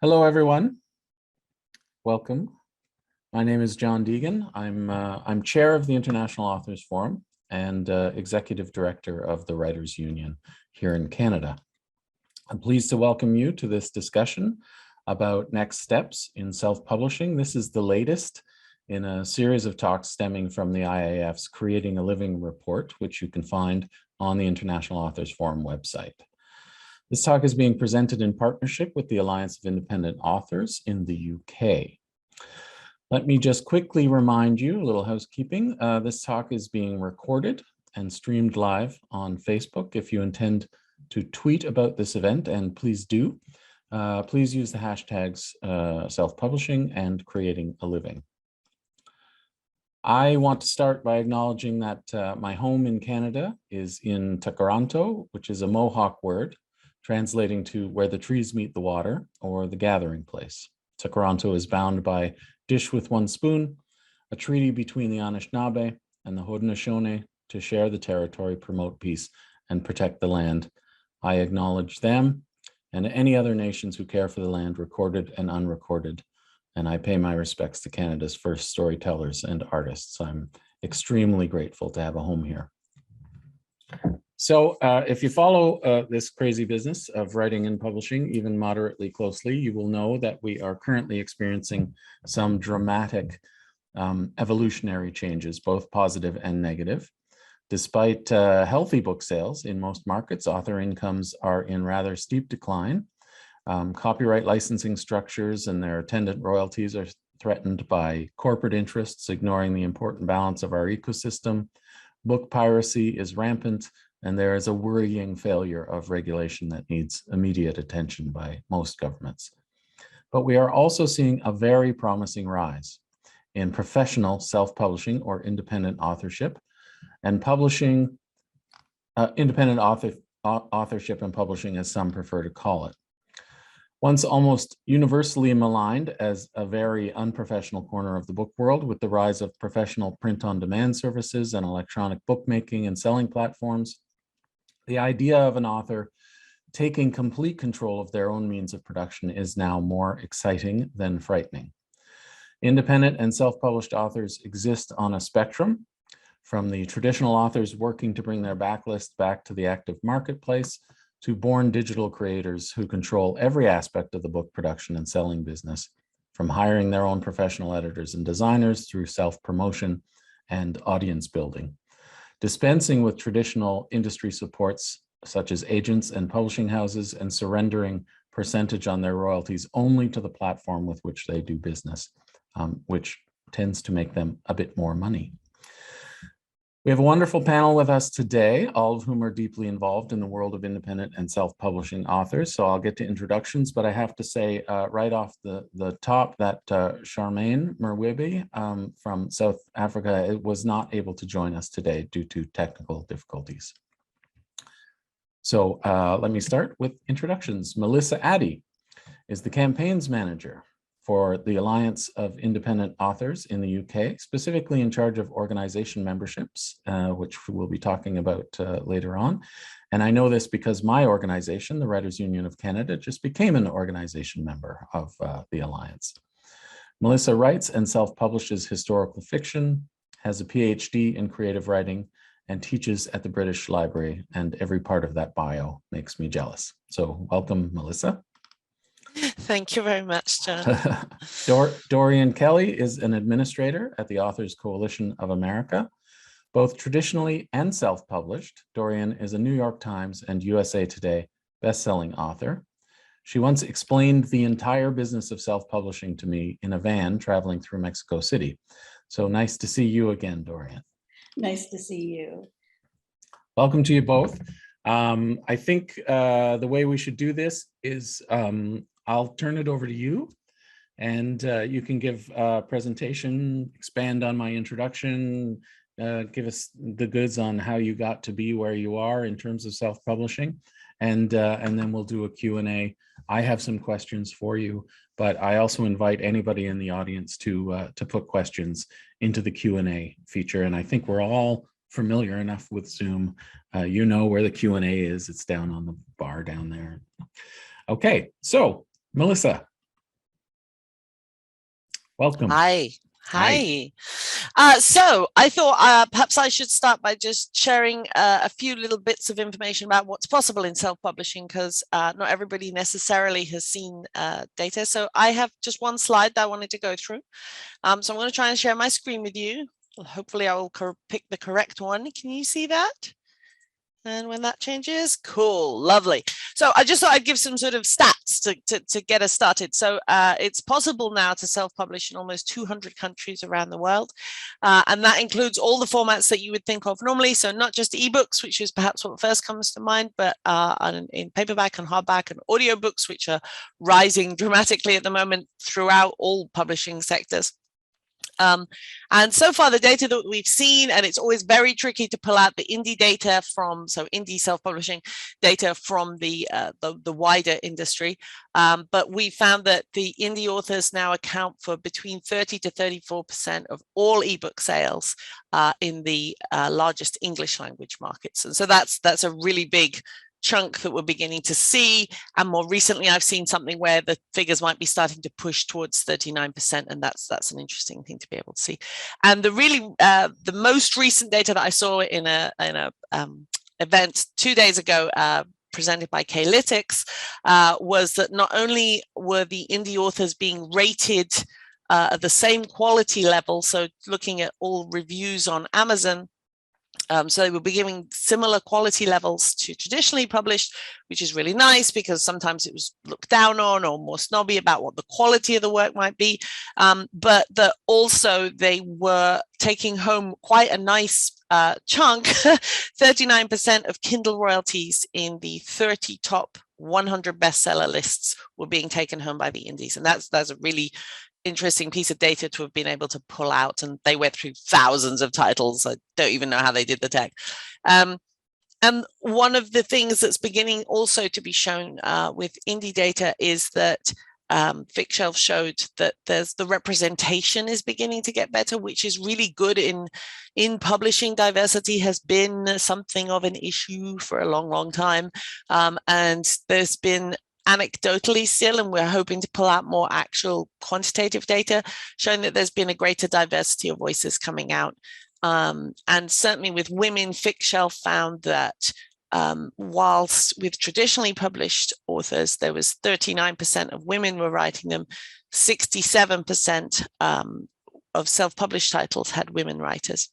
Hello, everyone. Welcome. My name is John Deegan. I'm chair of the International Authors Forum and executive director of the Writers Union here in Canada. I'm pleased to welcome you to this discussion about next steps in self-publishing. This is the latest in a series of talks stemming from the IAF's Creating a Living report, which you can find on the International Authors Forum website. This talk is being presented in partnership with the Alliance of Independent Authors in the UK. Let me just quickly remind you, a little housekeeping, this talk is being recorded and streamed live on Facebook. If you intend to tweet about this event, and please do, please use the hashtags self-publishing and creating a living. I want to start by acknowledging that my home in Canada is in Takaranto, which is a Mohawk word, translating to where the trees meet the water, or the gathering place. Takaranto is bound by dish with one spoon, a treaty between the Anishinaabe and the Haudenosaunee to share the territory, promote peace, and protect the land. I acknowledge them and any other nations who care for the land, recorded and unrecorded, and I pay my respects to Canada's first storytellers and artists. I'm extremely grateful to have a home here. So if you follow this crazy business of writing and publishing even moderately closely, you will know that we are currently experiencing some dramatic evolutionary changes, both positive and negative. Despite healthy book sales in most markets, author incomes are in rather steep decline. Copyright licensing structures and their attendant royalties are threatened by corporate interests, ignoring the important balance of our ecosystem. Book piracy is rampant, and there is a worrying failure of regulation that needs immediate attention by most governments. But we are also seeing a very promising rise in professional self-publishing or independent authorship and publishing, independent authorship and publishing, as some prefer to call it. Once almost universally maligned as a very unprofessional corner of the book world, with the rise of professional print-on-demand services and electronic bookmaking and selling platforms, the idea of an author taking complete control of their own means of production is now more exciting than frightening. Independent and self-published authors exist on a spectrum, from the traditional authors working to bring their backlist back to the active marketplace, to born digital creators who control every aspect of the book production and selling business, from hiring their own professional editors and designers through self-promotion and audience building. Dispensing with traditional industry supports such as agents and publishing houses, and surrendering percentage on their royalties only to the platform with which they do business, which tends to make them a bit more money. We have a wonderful panel with us today, all of whom are deeply involved in the world of independent and self-publishing authors. So I'll get to introductions, but I have to say right off the top that Charmaine Merwibi from South Africa was not able to join us today due to technical difficulties. So let me start with introductions. Melissa Addy is the campaigns manager for the Alliance of Independent Authors in the UK, specifically in charge of organization memberships, which we'll be talking about later on. And I know this because my organization, the Writers Union of Canada, just became an organization member of the Alliance. Melissa writes and self-publishes historical fiction, has a PhD in creative writing, and teaches at the British Library, and every part of that bio makes me jealous. So welcome, Melissa. Thank you very much, John. Dorian Kelly is an administrator at the Authors Coalition of America. Both traditionally and self-published, Dorian is a New York Times and USA Today best-selling author. She once explained the entire business of self-publishing to me in a van traveling through Mexico City. So nice to see you again, Dorian. Nice to see you. Welcome to you both. I think the way we should do this is I'll turn it over to you, and you can give a presentation, expand on my introduction, give us the goods on how you got to be where you are in terms of self-publishing, and then we'll do a Q&A. I have some questions for you, but I also invite anybody in the audience to put questions into the Q&A feature, and I think we're all familiar enough with Zoom. You know where the Q&A is. It's down on the bar down there. Okay, so Melissa, Welcome. Hi. Hi. So I thought perhaps I should start by just sharing a few little bits of information about what's possible in self-publishing, because not everybody necessarily has seen data. So I have just one slide that I wanted to go through. So I'm going to try and share my screen with you. Hopefully I will pick the correct one. Can you see that? And when that changes, cool, lovely. So I just thought I'd give some sort of stats to get us started. So it's possible now to self-publish in almost 200 countries around the world. And that includes all the formats that you would think of normally. So not just ebooks, which is perhaps what first comes to mind, but in paperback and hardback and audiobooks, which are rising dramatically at the moment throughout all publishing sectors. And so far the data that we've seen, and it's always very tricky to pull out the indie data from, so indie self-publishing data from the wider industry, but we found that the indie authors now account for between 30 to 34% of all ebook sales in the largest English language markets. And so that's a really big chunk that we're beginning to see. And more recently, I've seen something where the figures might be starting to push towards 39%. And that's an interesting thing to be able to see. And the really, the most recent data that I saw in a event 2 days ago, presented by Coauthored, was that not only were the indie authors being rated at the same quality level, so looking at all reviews on Amazon, so they will be giving similar quality levels to traditionally published, which is really nice because sometimes it was looked down on or more snobby about what the quality of the work might be. But that also they were taking home quite a nice chunk, 39% of Kindle royalties in the 30 top 100 bestseller lists were being taken home by the indies. And that's a really interesting piece of data to have been able to pull out, and they went through thousands of titles. I don't even know how they did the tech. And one of the things that's beginning also to be shown with indie data is that FicsHelf showed that there's the representation is beginning to get better, which is really good in publishing. Diversity has been something of an issue for a long time, and there's been anecdotally still, and we're hoping to pull out more actual quantitative data showing that there's been a greater diversity of voices coming out. And certainly with women, FicsHelf found that whilst with traditionally published authors, there was 39% of women were writing them, 67% of self-published titles had women writers.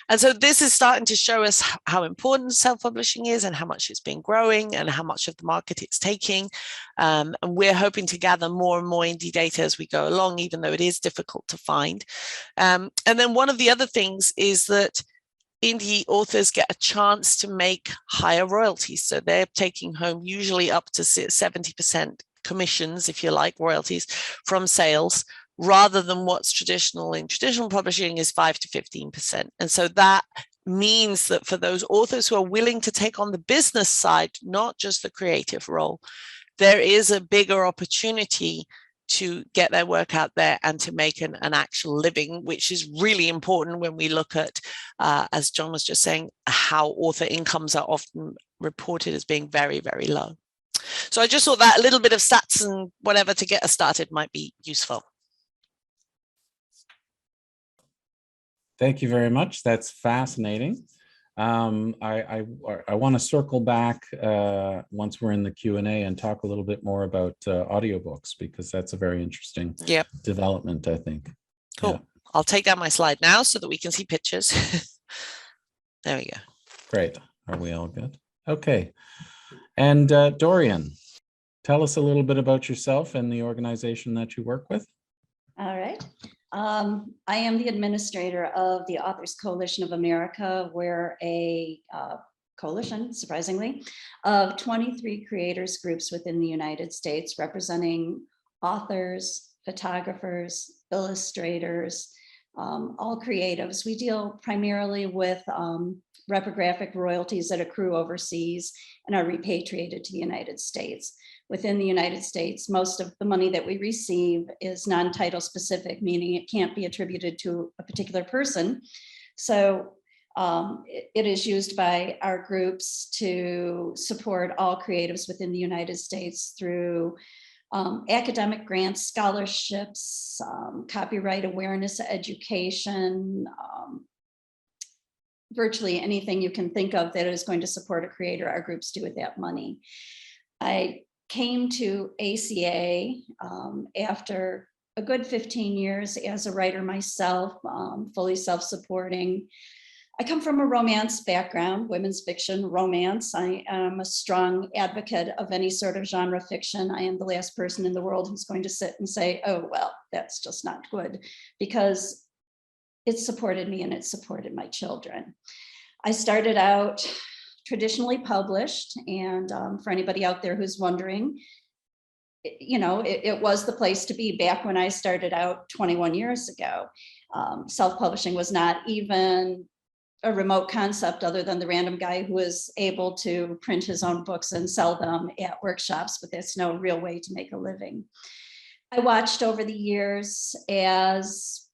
And so this is starting to show us how important self-publishing is and how much it's been growing and how much of the market it's taking. And we're hoping to gather more and more indie data as we go along, even though it is difficult to find. And then one of the other things is that indie authors get a chance to make higher royalties. So they're taking home usually up to 70% commissions, if you like, royalties from sales, rather than what's traditional in traditional publishing is 5 to 15%. And so that means that for those authors who are willing to take on the business side, not just the creative role, there is a bigger opportunity to get their work out there and to make an actual living, which is really important when we look at, as John was just saying, how author incomes are often reported as being very, very low. So I just thought that a little bit of stats and whatever to get us started might be useful. Thank you very much. That's fascinating. I want to circle back once we're in the Q&A and talk a little bit more about audiobooks, because that's a very interesting development, I think. Cool. Yeah. I'll take down my slide now so that we can see pictures. There we go. Great. Are we all good? Okay. And Dorian, tell us a little bit about yourself and the organization that you work with. All right. I am the administrator of the Authors Coalition of America. We're a coalition, surprisingly, of 23 creators groups within the United States, representing authors, photographers, illustrators, all creatives. We deal primarily with reprographic royalties that accrue overseas and are repatriated to the United States. Within the United States, most of the money that we receive is non-title specific, meaning it can't be attributed to a particular person. So it is used by our groups to support all creatives within the United States through academic grants, scholarships, copyright awareness education, virtually anything you can think of that is going to support a creator, our groups do with that money. I came to ACA after a good 15 years as a writer myself, fully self-supporting. I come from a romance background, women's fiction, romance. I am a strong advocate of any sort of genre fiction. I am the last person in the world who's going to sit and say, oh, well, that's just not good, because it supported me and it supported my children. I started out traditionally published, and for anybody out there who's wondering, you know, it was the place to be back when I started out 21 years ago. Self-publishing was not even a remote concept other than the random guy who was able to print his own books and sell them at workshops, but there's no real way to make a living. I watched over the years as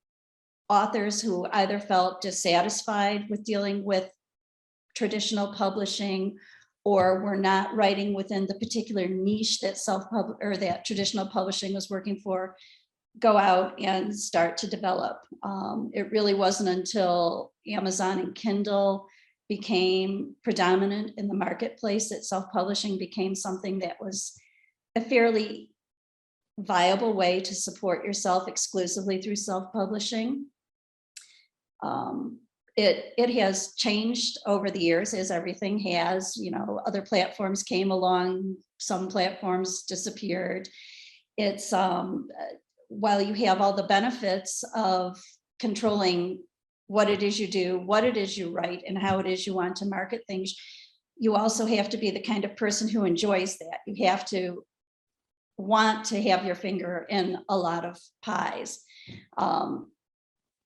authors who either felt dissatisfied with dealing with traditional publishing or were not writing within the particular niche that that traditional publishing was working for, go out and start to develop. It really wasn't until Amazon and Kindle became predominant in the marketplace that self-publishing became something that was a fairly viable way to support yourself exclusively through self-publishing. It has changed over the years, as everything has. You know, other platforms came along, some platforms disappeared. It's while you have all the benefits of controlling what it is you do, what it is you write, and how it is you want to market things, you also have to be the kind of person who enjoys that. You have to want to have your finger in a lot of pies.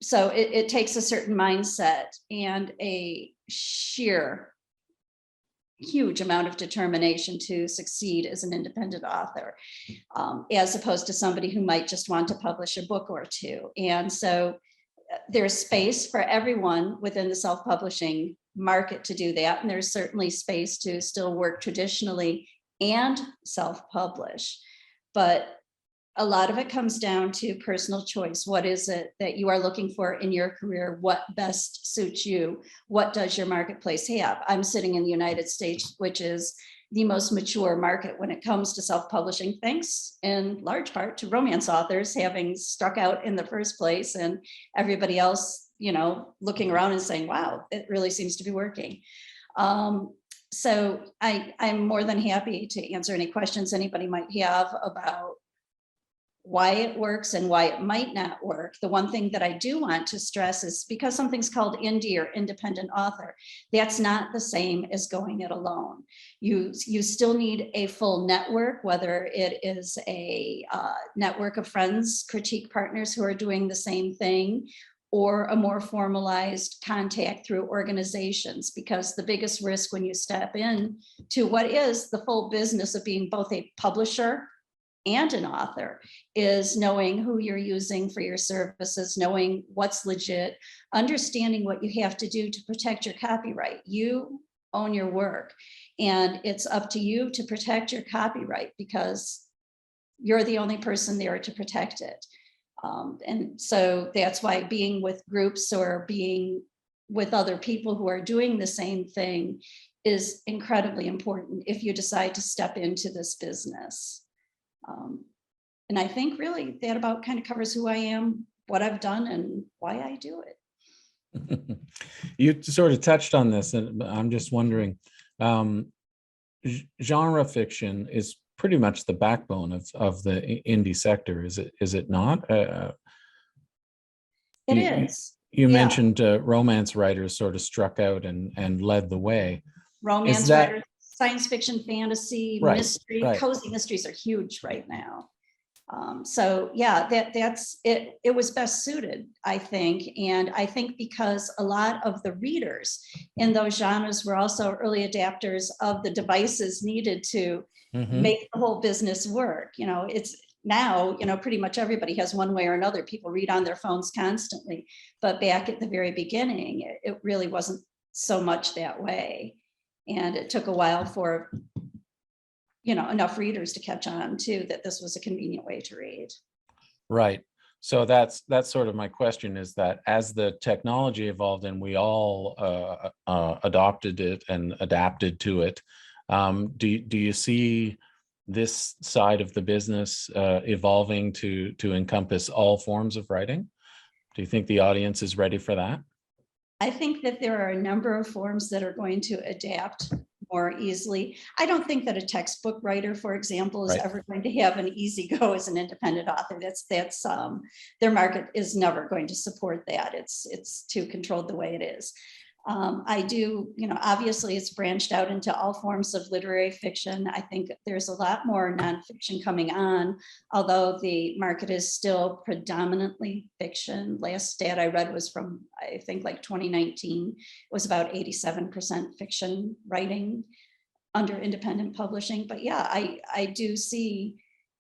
So it takes a certain mindset and a sheer huge amount of determination to succeed as an independent author, as opposed to somebody who might just want to publish a book or two. And so there's space for everyone within the self-publishing market to do that. And there's certainly space to still work traditionally and self-publish. But a lot of it comes down to personal choice. What is it that you are looking for in your career? What best suits you? What does your marketplace have? I'm sitting in the United States, which is the most mature market when it comes to self-publishing, thanks in large part to romance authors having struck out in the first place, and everybody else, you know, looking around and saying, wow, it really seems to be working. So I'm more than happy to answer any questions anybody might have about why it works and why it might not work. The one thing that I do want to stress is because something's called indie or independent author, that's not the same as going it alone. You still need a full network, whether it is a network of friends, critique partners who are doing the same thing, or a more formalized contact through organizations, because the biggest risk when you step in to what is the full business of being both a publisher and an author is knowing who you're using for your services, knowing what's legit, understanding what you have to do to protect your copyright. You own your work, and it's up to you to protect your copyright because you're the only person there to protect it. And so that's why being with groups or being with other people who are doing the same thing is incredibly important if you decide to step into this business. And I think really that about kind of covers who I am, what I've done, and why I do it. You sort of touched on this, and I'm just wondering, genre fiction is pretty much the backbone of the indie sector, is it not? It is. You mentioned romance writers sort of struck out and led the way. Romance writers, science fiction, fantasy, right, mystery, right. Cozy mysteries are huge right now. So yeah, that's it. It was best suited, I think. And I think because a lot of the readers in those genres were also early adapters of the devices needed to make the whole business work. You know, it's now, you know, pretty much everybody has one way or another. People read on their phones constantly, but back at the very beginning, it really wasn't so much that way. And it took a while for enough readers to catch on to that this was a convenient way to read. Right. So that's sort of my question, is that as the technology evolved and we all adopted it and adapted to it, do you see this side of the business evolving to encompass all forms of writing? Do you think the audience is ready for that? I think that there are a number of forms that are going to adapt more easily. I don't think that a textbook writer, for example, is Right. ever going to have an easy go as an independent author. That's their market is never going to support that. It's too controlled the way it is. I do, obviously it's branched out into all forms of literary fiction. I think there's a lot more nonfiction coming on, although the market is still predominantly fiction. Last stat I read was from, I think, like 2019. It was about 87% fiction writing under independent publishing. But yeah, I do see,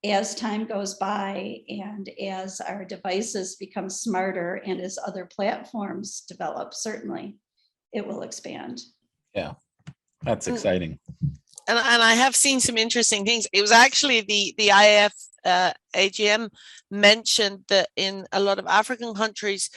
as time goes by and as our devices become smarter and as other platforms develop, certainly it will expand. Yeah, that's exciting. And I have seen some interesting things. It was actually the IAF AGM mentioned that in a lot of African countries,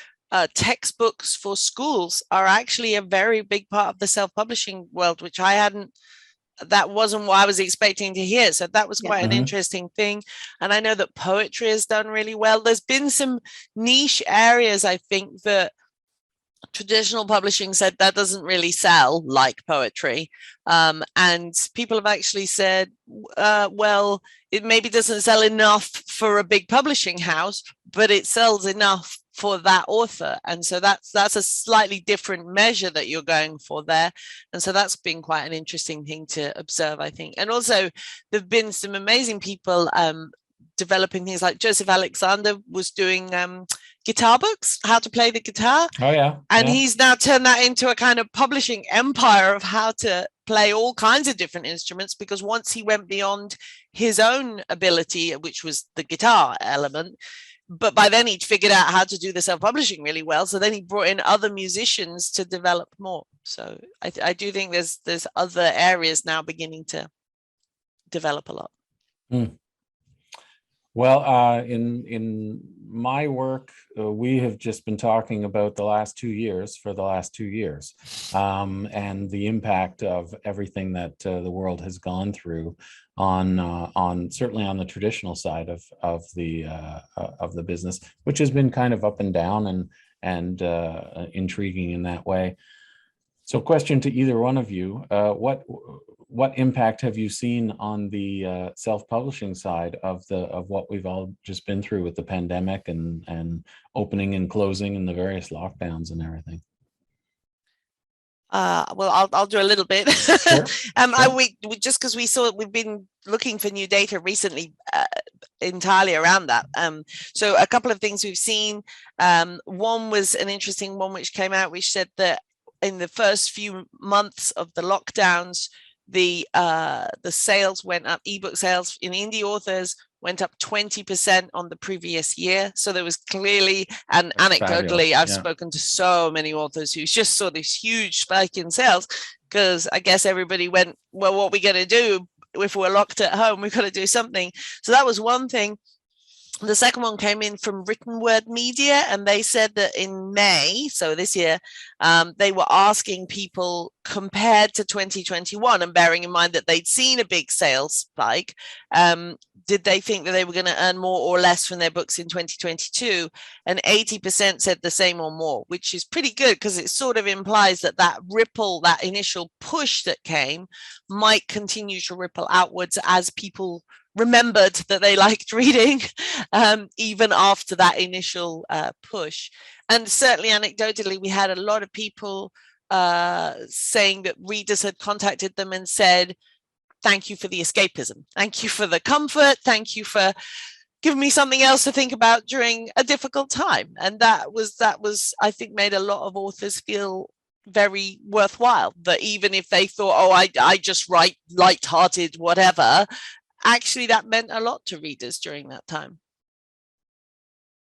textbooks for schools are actually a very big part of the self-publishing world, which that wasn't what I was expecting to hear. So that was quite an interesting thing. And I know that poetry has done really well. There's been some niche areas, I think, that traditional publishing said that doesn't really sell like poetry. And people have actually said, well, it maybe doesn't sell enough for a big publishing house, but it sells enough for that author. And so that's a slightly different measure that you're going for there. And so that's been quite an interesting thing to observe, I think. And also there've been some amazing people developing things, like Joseph Alexander was doing guitar books, how to play the guitar. Oh yeah. And he's now turned that into a kind of publishing empire of how to play all kinds of different instruments, because once he went beyond his own ability, which was the guitar element, but by then he'd figured out how to do the self-publishing really well. So then he brought in other musicians to develop more. So I do think there's other areas now beginning to develop a lot. Well, in my work, we have just been talking about the last 2 years and the impact of everything that the world has gone through on certainly on the traditional side of the business, which has been kind of up and down and intriguing in that way. So, question to either one of you: what impact have you seen on the self-publishing side of what we've all just been through with the pandemic and opening and closing and the various lockdowns and everything? Well, I'll do a little bit. Sure. We just because we've been looking for new data recently entirely around that. So a couple of things we've seen. One was an interesting one which came out, which said that in the first few months of the lockdowns, the sales went up. Ebook sales in indie authors went up 20% on the previous year. So there was clearly, and That's anecdotally, fabulous. I've spoken to so many authors who just saw this huge spike in sales, because I guess everybody went, well, what are we going to do if we're locked at home? We've got to do something. So that was one thing. The second one came in from Written Word Media, and they said that in May, so this year, they were asking people, compared to 2021, and bearing in mind that they'd seen a big sales spike, did they think that they were going to earn more or less from their books in 2022? And 80% said the same or more, which is pretty good, because it sort of implies that that ripple, that initial push that came, might continue to ripple outwards as people remembered that they liked reading, even after that initial push. And certainly anecdotally, we had a lot of people saying that readers had contacted them and said, thank you for the escapism, thank you for the comfort, thank you for giving me something else to think about during a difficult time. And that was I think, made a lot of authors feel very worthwhile, that even if they thought, oh, I just write light-hearted whatever, actually that meant a lot to readers during that time.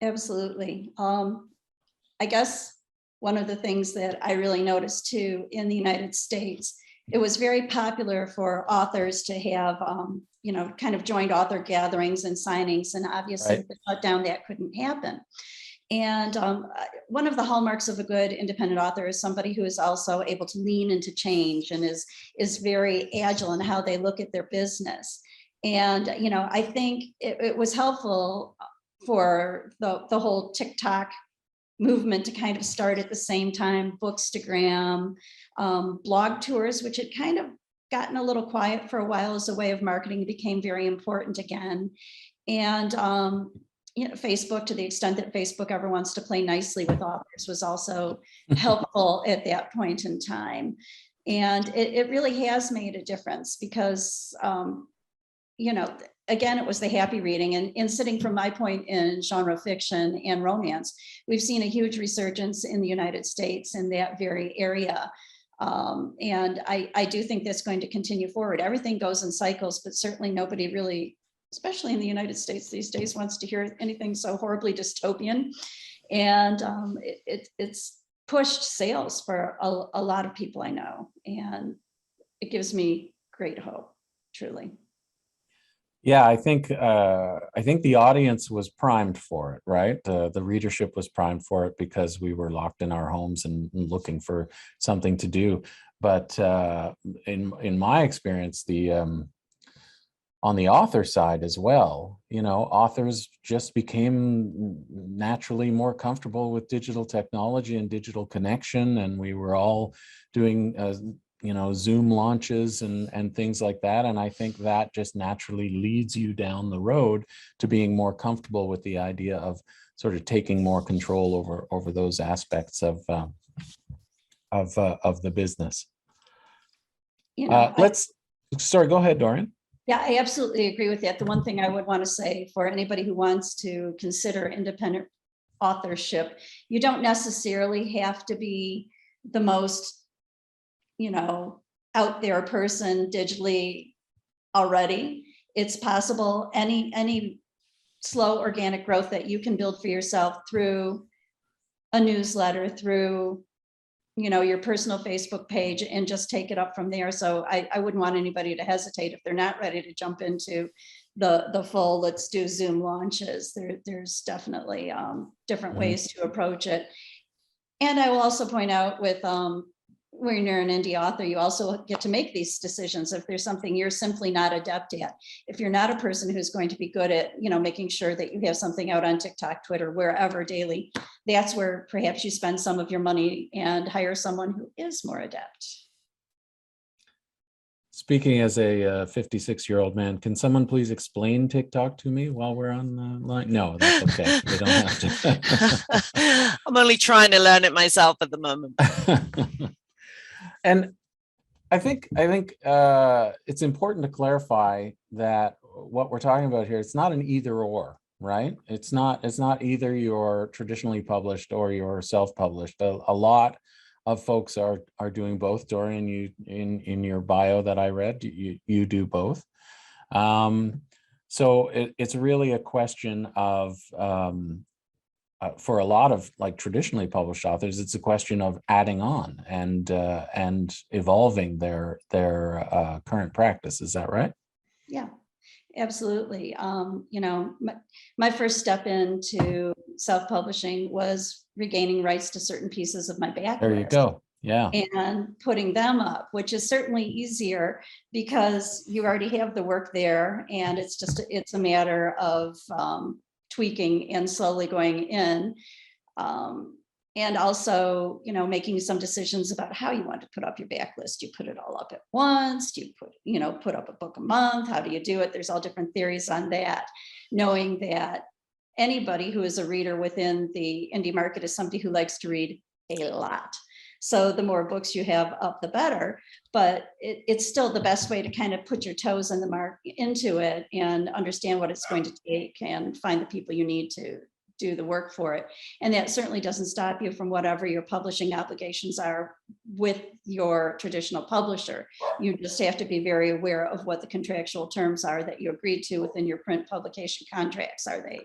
Absolutely. I guess one of the things that I really noticed too in the United States it was very popular for authors to have, you know, kind of joint author gatherings and signings, and obviously Right. with the shutdown that couldn't happen. And one of the hallmarks of a good independent author is somebody who is also able to lean into change and is very agile in how they look at their business. And, you know, I think it was helpful for the whole TikTok movement to kind of start at the same time, Bookstagram, blog tours, which had kind of gotten a little quiet for a while as a way of marketing, became very important again. And you know, Facebook, to the extent that Facebook ever wants to play nicely with authors, was also helpful at that point in time. And it really has made a difference because, you know, again, it was the happy reading, and sitting from my point in genre fiction and romance, we've seen a huge resurgence in the United States in that very area. And I do think that's going to continue forward. Everything goes in cycles, but certainly nobody really, especially in the United States these days, wants to hear anything so horribly dystopian. And it's pushed sales for a lot of people I know. And it gives me great hope, truly. Yeah, I think the audience was primed for it, right? The readership was primed for it because we were locked in our homes and looking for something to do. But in my experience, on the author side as well, you know, authors just became naturally more comfortable with digital technology and digital connection, and we were all doing you know, Zoom launches and things like that. And I think that just naturally leads you down the road to being more comfortable with the idea of sort of taking more control over those aspects of the business. You know, sorry, go ahead, Dorian. yeah, I absolutely agree with that. The one thing I would want to say for anybody who wants to consider independent authorship, you don't necessarily have to be the most, you know, out there person digitally already. It's possible any slow organic growth that you can build for yourself through a newsletter, through, you know, your personal Facebook page, and just take it up from there. So I wouldn't want anybody to hesitate if they're not ready to jump into the full, let's do Zoom launches. There's definitely different ways to approach it. And I will also point out with when you're an indie author, you also get to make these decisions. If there's something you're simply not adept at, if you're not a person who's going to be good at, you know, making sure that you have something out on TikTok, Twitter, wherever daily, that's where perhaps you spend some of your money and hire someone who is more adept. Speaking as a 56-year-old man, can someone please explain TikTok to me while we're on the line? No, that's okay. You don't have to. I'm only trying to learn it myself at the moment. And I think it's important to clarify that what we're talking about here, it's not an either or, right? It's not either you're traditionally published or you're self-published. A lot of folks are doing both. Dorian, you in your bio that I read, you do both. So it's really a question of for a lot of like traditionally published authors, it's a question of adding on and evolving their current practice. Is that right? Yeah, absolutely. You know, my first step into self-publishing was regaining rights to certain pieces of my backlist. There you go. Yeah. And putting them up, which is certainly easier because you already have the work there, and it's a matter of tweaking and slowly going in. And also, you know, making some decisions about how you want to put up your backlist. You put it all up at once, do you put up a book a month? How do you do it? There's all different theories on that. Knowing that anybody who is a reader within the indie market is somebody who likes to read a lot. So the more books you have up, the better, but it's still the best way to kind of put your toes in the mark into it and understand what it's going to take and find the people you need to do the work for it. And that certainly doesn't stop you from whatever your publishing obligations are with your traditional publisher. You just have to be very aware of what the contractual terms are that you agreed to within your print publication contracts. Are they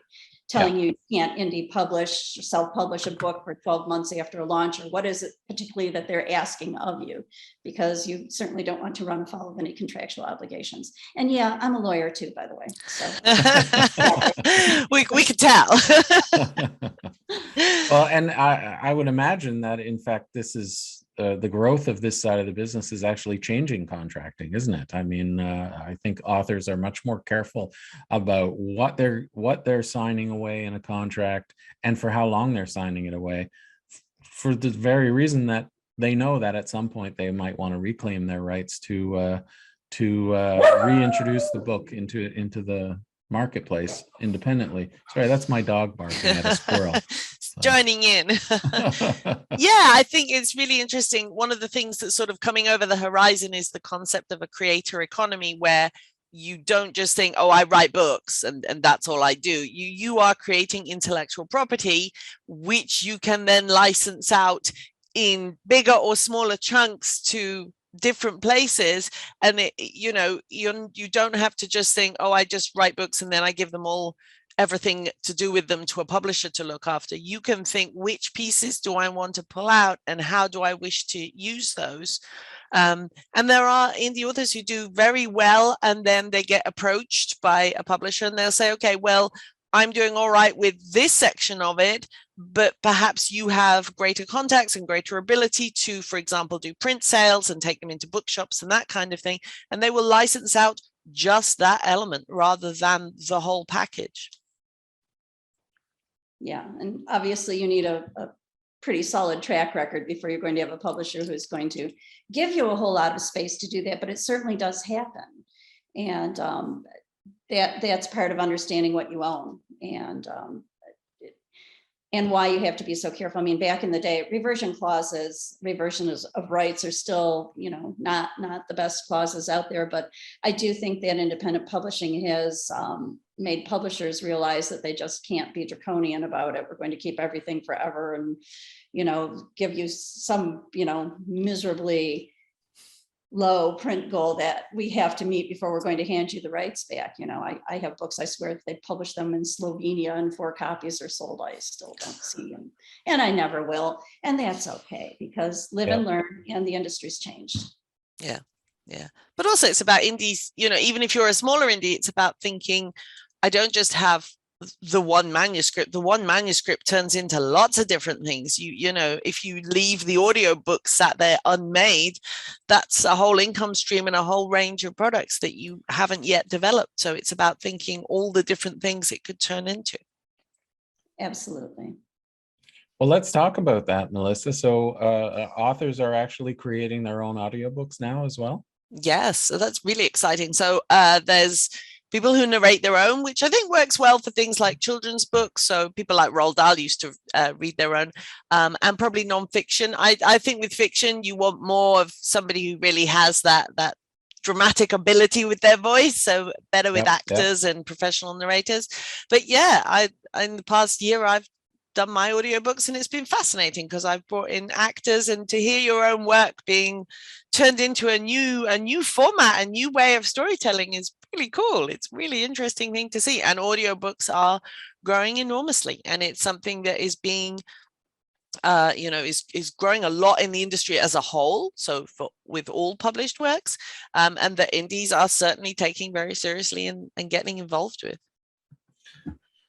telling you can't indie publish, self-publish a book for 12 months after a launch, or what is it particularly that they're asking of you? Because you certainly don't want to run afoul of any contractual obligations. And yeah, I'm a lawyer too, by the way. So we could tell. Well, and I would imagine that, in fact, this is the growth of this side of the business is actually changing contracting, isn't it? I mean, I think authors are much more careful about what they're signing away in a contract and for how long they're signing it away, for the very reason that they know that at some point they might want to reclaim their rights to reintroduce the book into the marketplace independently. Sorry, that's my dog barking at a squirrel. Joining in. Yeah, I think it's really interesting. One of the things that's sort of coming over the horizon is the concept of a creator economy, where you don't just think, oh, I write books and that's all I do. You are creating intellectual property, which you can then license out in bigger or smaller chunks to different places. And you don't have to just think, oh, I just write books and then I give them all everything to do with them to a publisher to look after. You can think, which pieces do I want to pull out and how do I wish to use those? And there are indie authors who do very well, and then they get approached by a publisher and they'll say, okay, well, I'm doing all right with this section of it, but perhaps you have greater contacts and greater ability to, for example, do print sales and take them into bookshops and that kind of thing. And they will license out just that element rather than the whole package. Yeah, and obviously you need a pretty solid track record before you're going to have a publisher who's going to give you a whole lot of space to do that, but it certainly does happen. And that's part of understanding what you own and why you have to be so careful. I mean, back in the day, reversion of rights are still, not the best clauses out there, but I do think that independent publishing has made publishers realize that they just can't be draconian about it. We're going to keep everything forever and, give you some, miserably low print goal that we have to meet before we're going to hand you the rights back. I have books, I swear, if they publish them in Slovenia and 4 copies are sold, I still don't see them. And I never will. And that's okay, because live and learn, and the industry's changed. Yeah. But also it's about indies, even if you're a smaller indie, it's about thinking, I don't just have the one manuscript turns into lots of different things. If you leave the audiobook sat there unmade, that's a whole income stream and a whole range of products that you haven't yet developed. So it's about thinking all the different things it could turn into. Absolutely. Well, let's talk about that, Melissa. So authors are actually creating their own audiobooks now as well? Yes, so that's really exciting. So there's people who narrate their own, which I think works well for things like children's books. So people like Roald Dahl used to read their own, and probably nonfiction. I think with fiction, you want more of somebody who really has that dramatic ability with their voice. So better with actors and professional narrators. But yeah, in the past year, I've done my audiobooks and it's been fascinating because I've brought in actors, and to hear your own work being turned into a new format, a new way of storytelling is really cool. It's really interesting thing to see, and audiobooks are growing enormously, and it's something that is being is growing a lot in the industry as a whole. So with all published works, and the indies are certainly taking very seriously and getting involved with.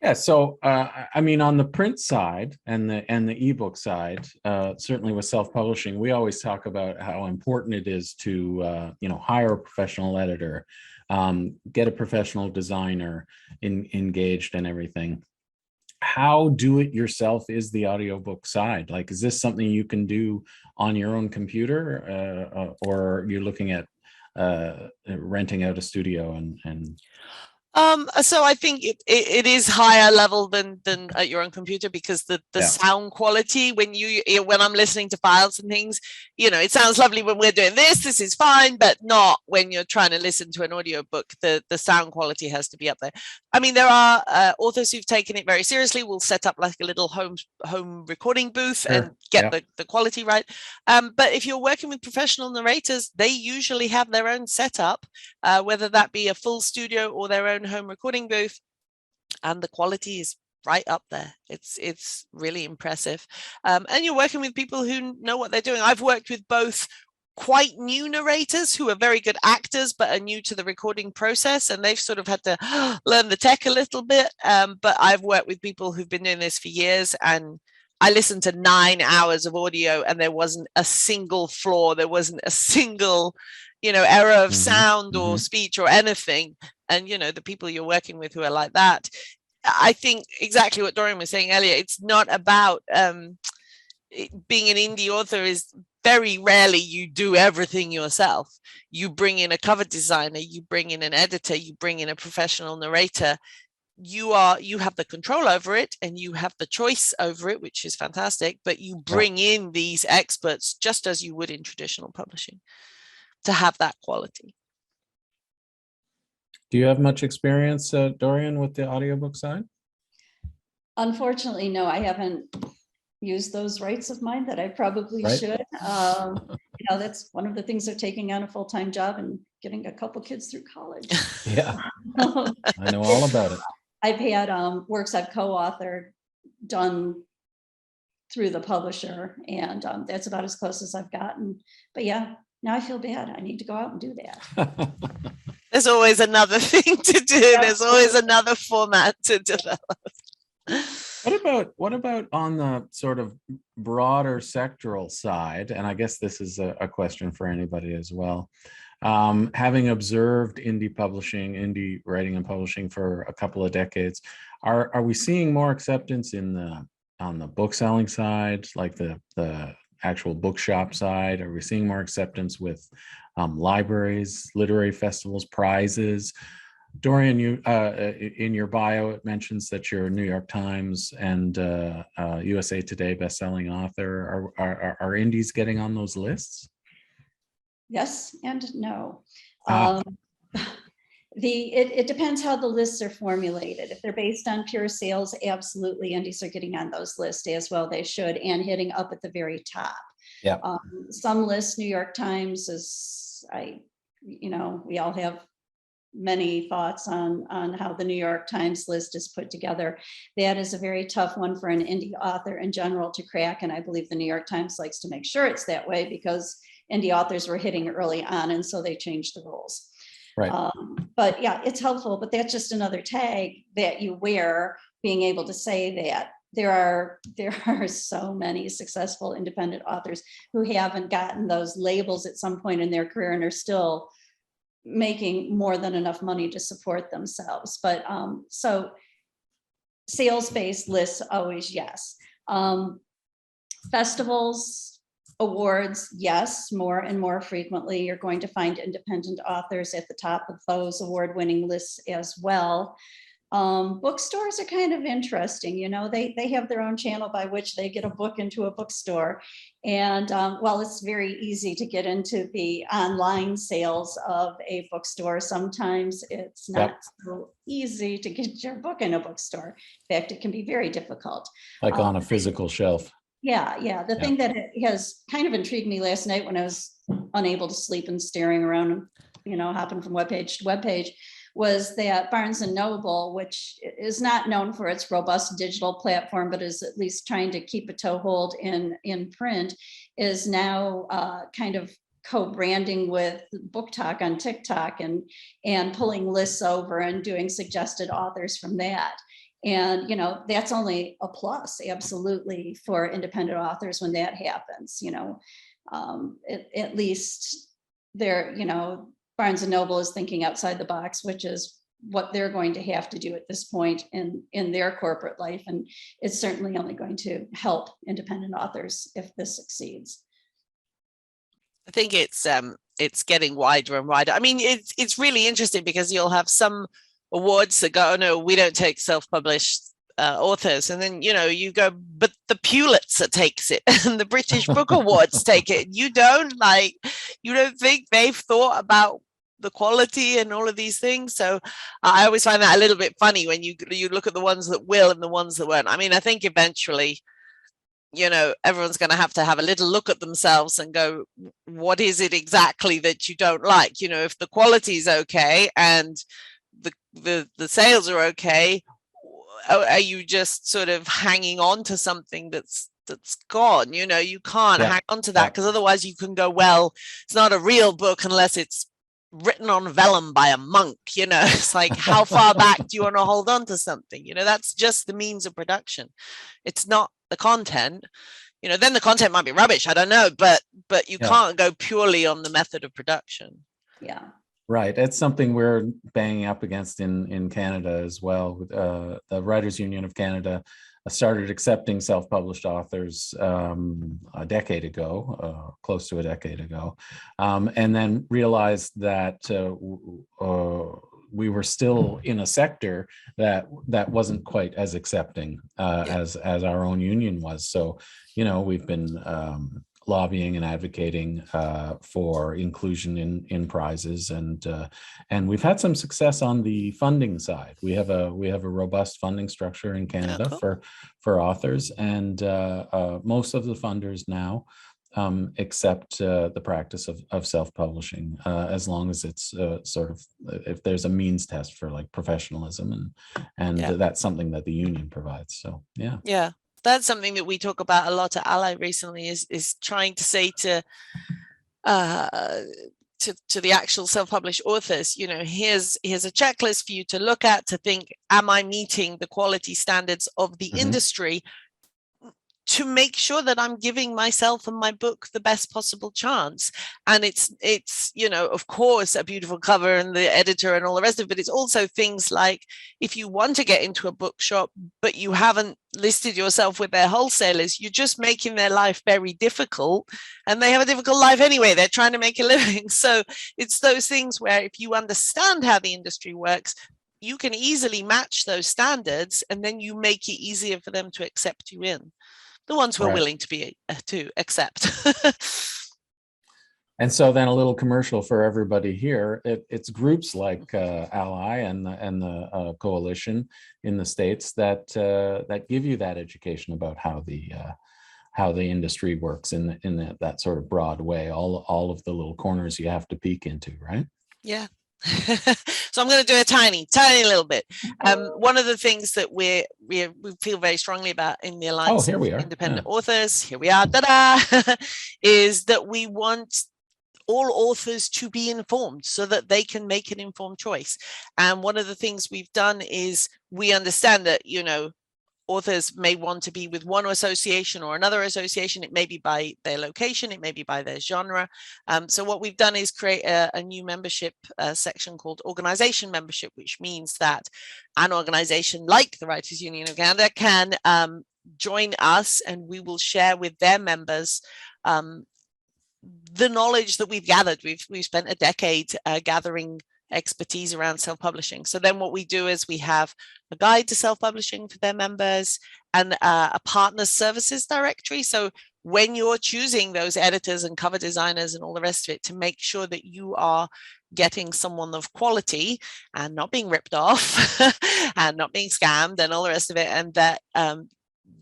Yeah, so I mean, on the print side and the ebook side, certainly with self-publishing, we always talk about how important it is to hire a professional editor, get a professional designer engaged and everything. How do-it-yourself is the audiobook side? Like, is this something you can do on your own computer, or you're looking at renting out a studio and so I think it is higher level than at your own computer, because the sound quality when I'm listening to files and things, it sounds lovely when we're doing this is fine, but not when you're trying to listen to an audiobook. The sound quality has to be up there. I mean, there are authors who've taken it very seriously. We'll set up like a little home recording booth and get the quality right. But if you're working with professional narrators, they usually have their own setup, whether that be a full studio or their own home recording booth, and the quality is right up there. It's really impressive. And you're working with people who know what they're doing. I've worked with both quite new narrators who are very good actors but are new to the recording process, and they've sort of had to learn the tech a little bit. But I've worked with people who've been doing this for years, and I listened to 9 hours of audio and there wasn't a single flaw. There wasn't a single, error of sound or speech or anything. And, the people you're working with who are like that, I think exactly what Dorian was saying earlier, it's not about being an indie author is very rarely you do everything yourself. You bring in a cover designer, you bring in an editor, you bring in a professional narrator. You have the control over it and you have the choice over it, which is fantastic, but you bring in these experts just as you would in traditional publishing to have that quality. Do you have much experience, Dorian, with the audiobook side? Unfortunately, no, I haven't used those rights of mine that I probably should. That's one of the things of taking on a full-time job and getting a couple kids through college. Yeah, I know all about it. I've had works I've co-authored done through the publisher, and that's about as close as I've gotten. But yeah, now I feel bad. I need to go out and do that. There's always another thing to do. Yeah. There's always another format to develop. What about on the sort of broader sectoral side? And I guess this is a question for anybody as well. Having observed indie writing and publishing for a couple of decades, are we seeing more acceptance on the book selling side, like the actual bookshop side? Are we seeing more acceptance with libraries, literary festivals, prizes? Dorian, you in your bio, it mentions that you're a New York Times and USA Today bestselling author. Are indies getting on those lists? Yes and no. It depends how the lists are formulated. If they're based on pure sales, absolutely, indies are getting on those lists as well. They should, and hitting up at the very top. Yeah. Some lists, New York Times is, we all have many thoughts on how the New York Times list is put together. That is a very tough one for an indie author in general to crack, and I believe the New York Times likes to make sure it's that way because indie authors were hitting early on, and so they changed the rules. Right. But yeah, it's helpful, but that's just another tag that you wear, being able to say that there are so many successful independent authors who haven't gotten those labels at some point in their career and are still making more than enough money to support themselves. But so sales-based lists, always yes. Festivals, awards, yes, more and more frequently you're going to find independent authors at the top of those award-winning lists as well. Bookstores are kind of interesting, they have their own channel by which they get a book into a bookstore. And while it's very easy to get into the online sales of a bookstore, sometimes it's not so easy to get your book in a bookstore. In fact, it can be very difficult. Like on a physical shelf. Yeah. The thing that has kind of intrigued me last night when I was unable to sleep and staring around, hopping from webpage to webpage, was that Barnes & Noble, which is not known for its robust digital platform, but is at least trying to keep a toehold in print, is now kind of co-branding with Book Talk on TikTok and pulling lists over and doing suggested authors from that. And, that's only a plus, absolutely, for independent authors when that happens, at least they're, Barnes & Noble is thinking outside the box, which is what they're going to have to do at this point in their corporate life. And it's certainly only going to help independent authors if this succeeds. I think it's getting wider and wider. I mean, it's really interesting because you'll have some awards that go, oh no, we don't take self-published authors, and then you go, but the Pulitzer takes it and the British Book Awards take it. You don't think they've thought about the quality and all of these things. So I always find that a little bit funny when you look at the ones that will and the ones that won't. I mean, I think eventually everyone's going to have a little look at themselves and go, what is it exactly that you don't like? If the quality is okay and the sales are okay, are you just sort of hanging on to something that's gone? You know, you can't hang on to that, because otherwise you can go, well, it's not a real book unless it's written on vellum by a monk. You know, it's like, how far back do you want to hold on to something? You know, that's just the means of production. It's not the content. You know, then the content might be rubbish, I don't know, but you can't go purely on the method of production. Yeah. Right. It's something we're banging up against in Canada as well. The Writers Union of Canada started accepting self-published authors a decade ago, close to a decade ago, and then realized that we were still in a sector that wasn't quite as accepting as our own union was. So, you know, we've been lobbying and advocating for inclusion in prizes, and we've had some success on the funding side. We have a robust funding structure in Canada for authors, and most of the funders now accept the practice of self-publishing, as long as it's sort of, if there's a means test for like professionalism, and that's something that the union provides. So yeah. That's something that we talk about a lot at ALLi recently, is trying to say to the actual self-published authors, you know, here's a checklist for you to look at, to think, am I meeting the quality standards of the industry, to make sure that I'm giving myself and my book the best possible chance. And it's, you know, of course, a beautiful cover and the editor and all the rest of it, but it's also things like, if you want to get into a bookshop, but you haven't listed yourself with their wholesalers, you're just making their life very difficult, and they have a difficult life anyway. They're trying to make a living. So it's those things where, if you understand how the industry works, you can easily match those standards, and then you make it easier for them to accept you in. The ones who are willing to accept. And so then a little commercial for everybody here. It's groups like ALLi and the coalition in the States that give you that education about how the industry works in that sort of broad way. All of the little corners you have to peek into, right? Yeah. So I'm going to do a tiny little bit. One of the things that we feel very strongly about in the Alliance of Independent Authors, here we are, is that we want all authors to be informed so that they can make an informed choice. And one of the things we've done is, we understand that, you know, authors may want to be with one association or another association. It may be by their location, it may be by their genre. So what we've done is create a new membership section called organization membership, which means that an organization like the Writers Union of Canada can join us, and we will share with their members the knowledge that we've gathered. We've spent a decade gathering expertise around self-publishing. So then what we do is we have a guide to self-publishing for their members, and a partner services directory. So when you're choosing those editors and cover designers and all the rest of it, to make sure that you are getting someone of quality and not being ripped off and not being scammed and all the rest of it, and that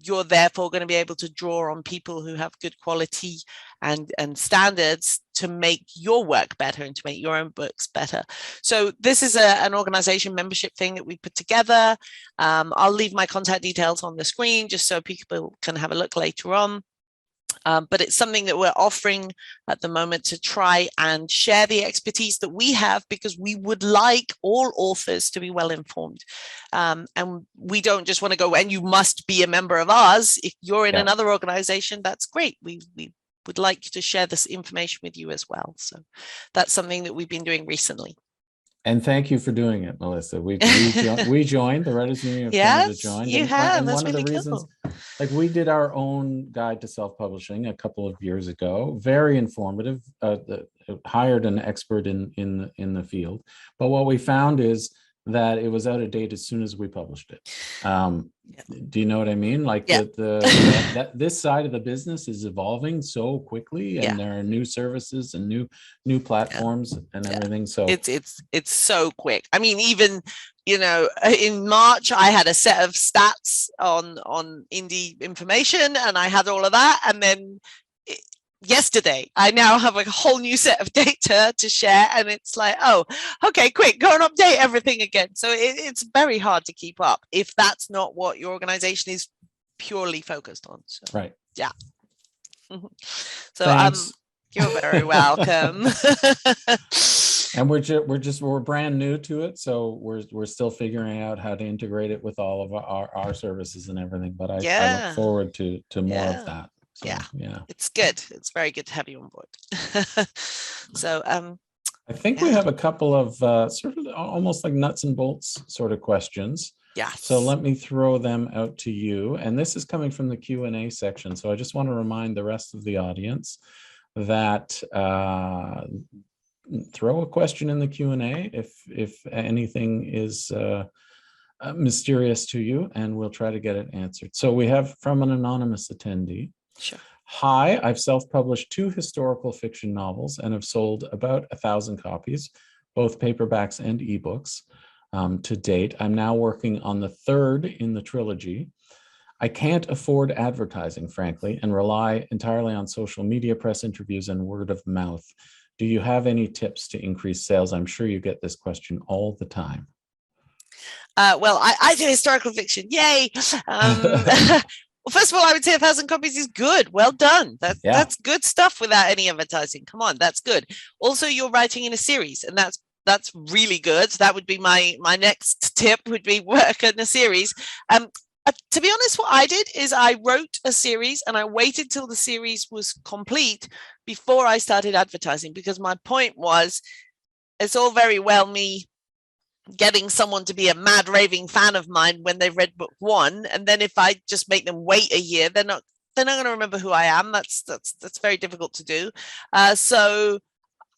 you're therefore going to be able to draw on people who have good quality and standards to make your work better and to make your own books better. So this is an organization membership thing that we put together. I'll leave my contact details on the screen just so people can have a look later on. But it's something that we're offering at the moment to try and share the expertise that we have, because we would like all authors to be well informed. And we don't just want to go, and you must be a member of ours. If you're in another organization, that's great. We would like to share this information with you as well. So that's something that we've been doing recently. And thank you for doing it, Melissa. We joined, the Writers Union of Canada joined. You have. That's really reasons, like, we did our own guide to self-publishing a couple of years ago. Very informative. Hired an expert in the field, but what we found is that it was out of date as soon as we published it. Do you know what I mean? Like this side of the business is evolving so quickly, and there are new services and new platforms and everything. So it's so quick. I mean, even, you know, in March I had a set of stats on indie information, and I had all of that, and then yesterday. I now have a whole new set of data to share, and it's like, oh, okay, quick, go and update everything again. So it's very hard to keep up if that's not what your organization is purely focused on. So, Right. Yeah. So Thanks. You're very welcome. And we're brand new to it, so we're still figuring out how to integrate it with all of our services and everything. But I look forward to more of that. So, yeah, it's good. It's very good to have you on board. So I think we have a couple of sort of almost like nuts and bolts sort of questions. Yes. So let me throw them out to you. And this is coming from the Q&A section. So I just want to remind the rest of the audience that throw a question in the Q&A if anything is mysterious to you, and we'll try to get it answered. So we have from an anonymous attendee. Sure. Hi, I've self-published 2 historical fiction novels and have sold about 1,000 copies, both paperbacks and ebooks to date. I'm now working on the 3rd in the trilogy. I can't afford advertising, frankly, and rely entirely on social media, press interviews, and word of mouth. Do you have any tips to increase sales? I'm sure you get this question all the time. Well, I do historical fiction. Yay. Well, first of all, I would say 1,000 copies is good. Well done. That's good stuff without any advertising. Come on, that's good. Also, you're writing in a series, and that's really good. That would be my next tip, would be work in a series. To be honest, what I did is I wrote a series and I waited till the series was complete before I started advertising, because my point was, it's all very well me getting someone to be a mad raving fan of mine when they've read book 1, and then if I just make them wait a year, they're not going to remember who I am. That's very difficult to do. So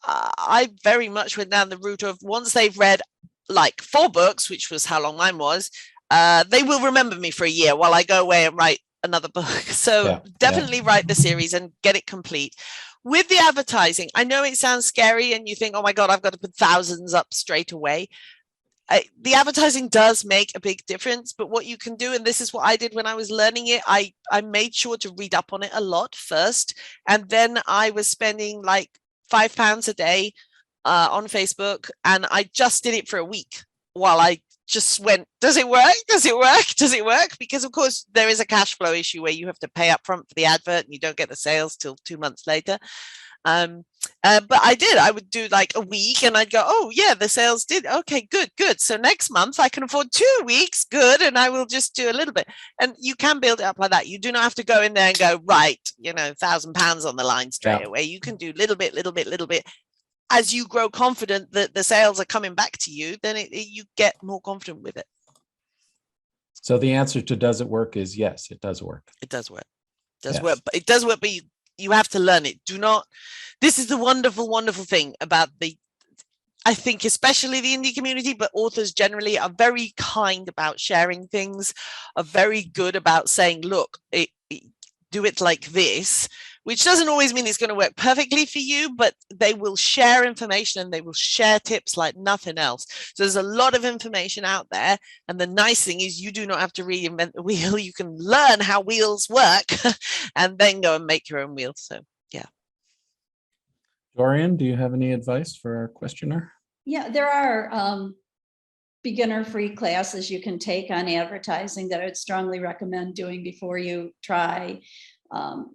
I very much went down the route of, once they've read like 4 books, which was how long mine was, they will remember me for a year while I go away and write another book. So definitely write the series and get it complete. With the advertising, I know it sounds scary and you think, oh my God, I've got to put thousands up straight away. The advertising does make a big difference, but what you can do, and this is what I did when I was learning it, I made sure to read up on it a lot first, and then I was spending like £5 a day on Facebook, and I just did it for a week while I just went, does it work? Does it work? Does it work? Because of course there is a cash flow issue where you have to pay up front for the advert and you don't get the sales till 2 months later. But I would do like a week and I'd go, oh yeah, the sales did. Okay, good. So next month I can afford 2 weeks. Good. And I will just do a little bit. And you can build it up like that. You do not have to go in there and go, right, £1,000 on the line straight away. You can do little bit. As you grow confident that the sales are coming back to you, then you get more confident with it. So the answer to does it work is yes, it does work. It does work. It does work, but you have to learn it. This is the wonderful, wonderful thing about I think especially the indie community, but authors generally are very kind about sharing things, are very good about saying, look, do it like this, which doesn't always mean it's going to work perfectly for you, but they will share information and they will share tips like nothing else. So there's a lot of information out there. And the nice thing is you do not have to reinvent the wheel. You can learn how wheels work and then go and make your own wheels. So, yeah. Dorian, do you have any advice for our questioner? Yeah, there are beginner-free classes you can take on advertising that I would strongly recommend doing before you try.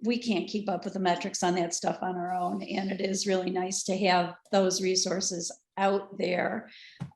We can't keep up with the metrics on that stuff on our own, and it is really nice to have those resources out there.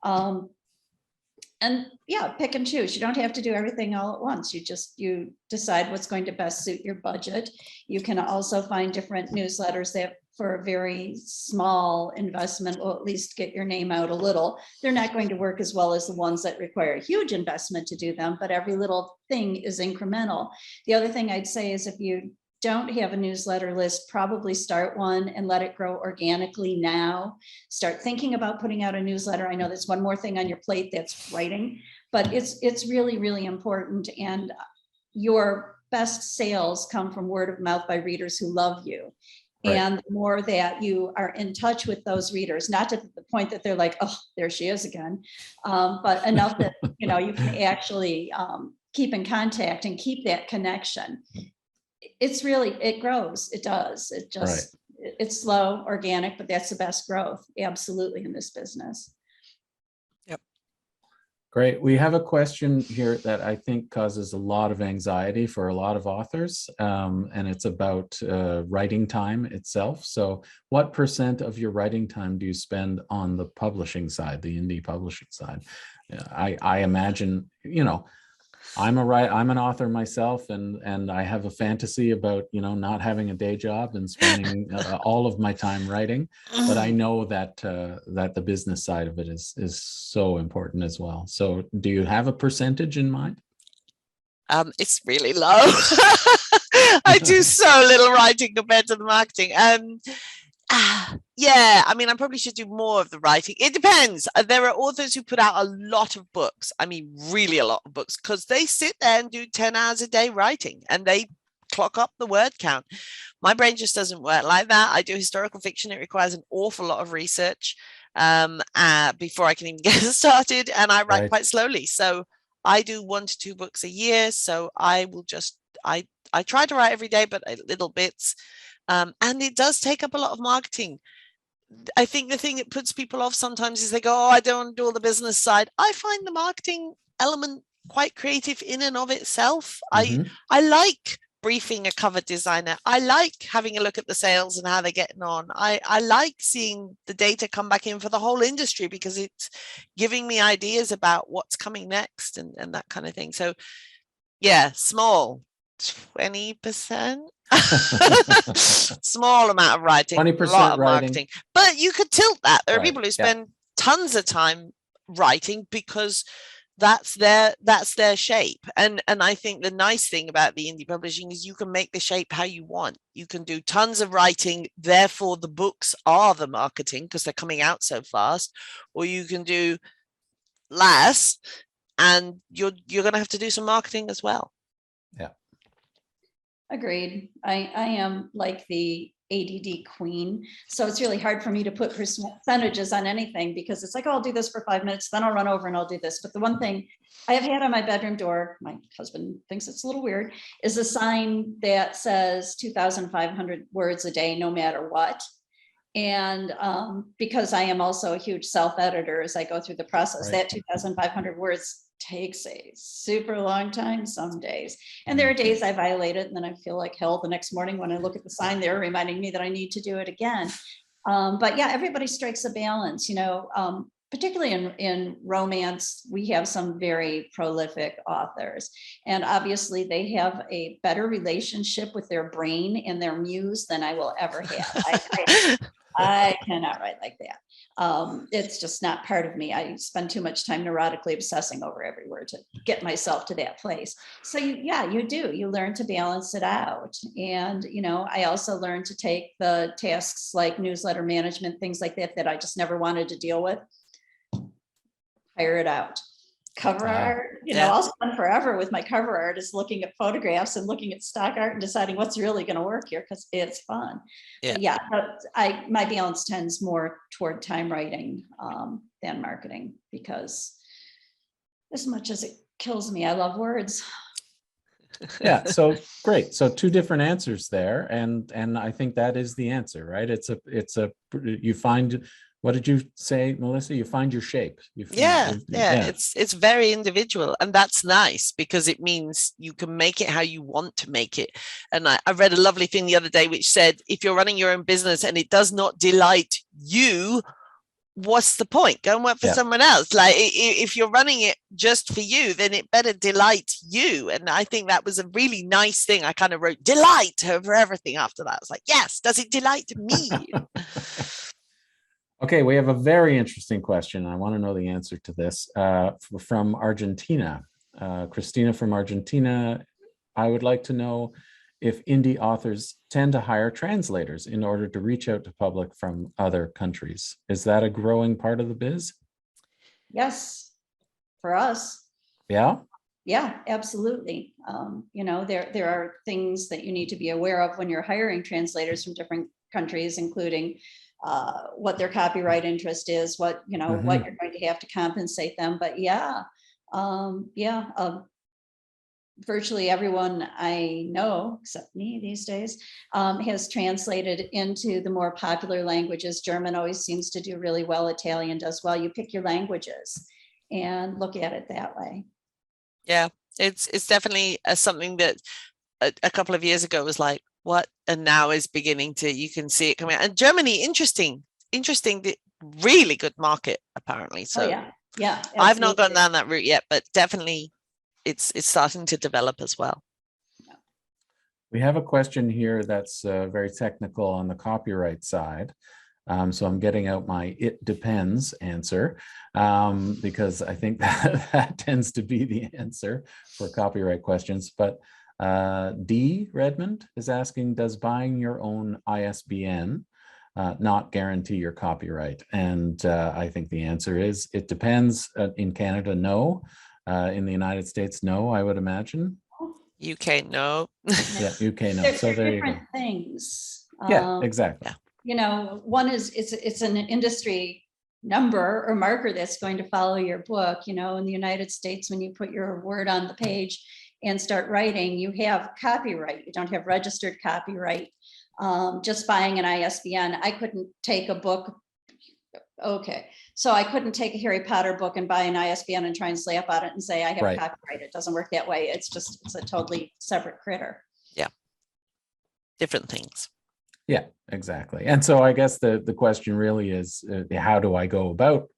And yeah, pick and choose. You don't have to do everything all at once. You decide what's going to best suit your budget. You can also find different newsletters that for a very small investment will at least get your name out a little. They're not going to work as well as the ones that require a huge investment to do them, but every little thing is incremental. The other thing I'd say is if you don't have a newsletter list, probably start one and let it grow organically now. Start thinking about putting out a newsletter. I know there's one more thing on your plate, that's writing, but it's really, really important. And your best sales come from word of mouth by readers who love you. Right. And the more that you are in touch with those readers, not to the point that they're like, oh, there she is again, but enough that you can actually keep in contact and keep that connection. It's really, it grows. It does. It just, it's slow, organic, but that's the best growth. Absolutely, in this business. Yep. Great. We have a question here that I think causes a lot of anxiety for a lot of authors, and it's about writing time itself. So what % of your writing time do you spend on the publishing side, the indie publishing side? I imagine, you know, I'm an author myself, and I have a fantasy about, you know, not having a day job and spending all of my time writing. But I know that that the business side of it is so important as well. So, do you have a percentage in mind? It's really low. I do so little writing compared to the marketing. Yeah, I mean, I probably should do more of the writing. It depends. There are authors who put out a lot of books. I mean, really a lot of books, because they sit there and do 10 hours a day writing, and they clock up the word count. My brain just doesn't work like that. I do historical fiction. It requires an awful lot of research before I can even get started, and I write quite slowly. So I do 1 to 2 books a year. So I will just, I try to write every day, but little bits. And it does take up a lot of marketing. I think the thing that puts people off sometimes is they go, oh, I don't want to do all the business side. I find the marketing element quite creative in and of itself. I like briefing a cover designer. I like having a look at the sales and how they're getting on. I like seeing the data come back in for the whole industry, because it's giving me ideas about what's coming next and that kind of thing. So yeah, small, 20%. Small amount of writing, 20% a lot of writing. marketing, but you could tilt that. There are Right, people who spend tons of time writing because that's their shape. And I think the nice thing about the indie publishing is you can make the shape how you want. You can do tons of writing, therefore the books are the marketing because they're coming out so fast, or you can do less and you're going to have to do some marketing as well. Yeah. Agreed. I am like the ADD queen. So it's really hard for me to put percentages on anything, because it's like, oh, I'll do this for 5 minutes, then I'll run over and I'll do this. But the one thing I have had on my bedroom door, my husband thinks it's a little weird, is a sign that says 2,500 words a day, no matter what. And because I am also a huge self-editor, as I go through the process, that 2,500 words takes a super long time some days. And there are days I violate it, and then I feel like hell the next morning when I look at the sign there reminding me that I need to do it again. But yeah, everybody strikes a balance, you know, particularly in romance. We have some very prolific authors, and obviously they have a better relationship with their brain and their muse than I will ever have. I cannot write like that. It's just not part of me. I spend too much time neurotically obsessing over every word to get myself to that place. So you learn to balance it out. And, you know, I also learned to take the tasks like newsletter management, things like that I just never wanted to deal with, hire it out. Cover art, you know, I'll spend forever with my cover art is looking at photographs and looking at stock art and deciding what's really going to work here, because it's fun. My balance tends more toward time writing than marketing, because as much as it kills me, I love words. Yeah, so great. So 2 different answers there, and I think that is the answer, right? You find, what did you say, Melissa? You find your shape. It's very individual, and that's nice, because it means you can make it how you want to make it. And I read a lovely thing the other day which said, if you're running your own business and it does not delight you, what's the point? Go and work for someone else. Like, if you're running it just for you, then it better delight you. And I think that was a really nice thing. I kind of wrote delight over everything after that. I was like, yes, does it delight me? Okay, we have a very interesting question. I want to know the answer to this from Argentina. Christina from Argentina, I would like to know if indie authors tend to hire translators in order to reach out to public from other countries. Is that a growing part of the biz? Yes, for us. Yeah? Yeah, absolutely. You know, there are things that you need to be aware of when you're hiring translators from different countries, including what their copyright interest is, what you're going to have to compensate them. But virtually everyone I know, except me these days, has translated into the more popular languages. German always seems to do really well. Italian does well. You pick your languages and look at it that way. Yeah, it's definitely something that a couple of years ago was like, what? And now is beginning to, you can see it coming out. And Germany, interesting, really good market, apparently. So yeah, I've not gone down that route yet, but definitely it's starting to develop as well. We have a question here that's very technical on the copyright side. So I'm getting out my "it depends" answer because I think that tends to be the answer for copyright questions. But D. Redmond is asking, does buying your own ISBN not guarantee your copyright? And I think the answer is it depends. In Canada, no. In the United States, no, I would imagine. UK, no. Yeah, UK, no. So there you go. Different things. Yeah, exactly. You know, one is it's an industry number or marker that's going to follow your book. You know, in the United States, when you put your word on the page and start writing, you have copyright. You don't have registered copyright. Just buying an ISBN, I couldn't take a book. Okay, so I couldn't take a Harry Potter book and buy an ISBN and try and slap on it and say I have copyright. It doesn't work that way. It's a totally separate critter. Yeah, different things. Yeah, exactly. And so I guess the question really is, how do I go about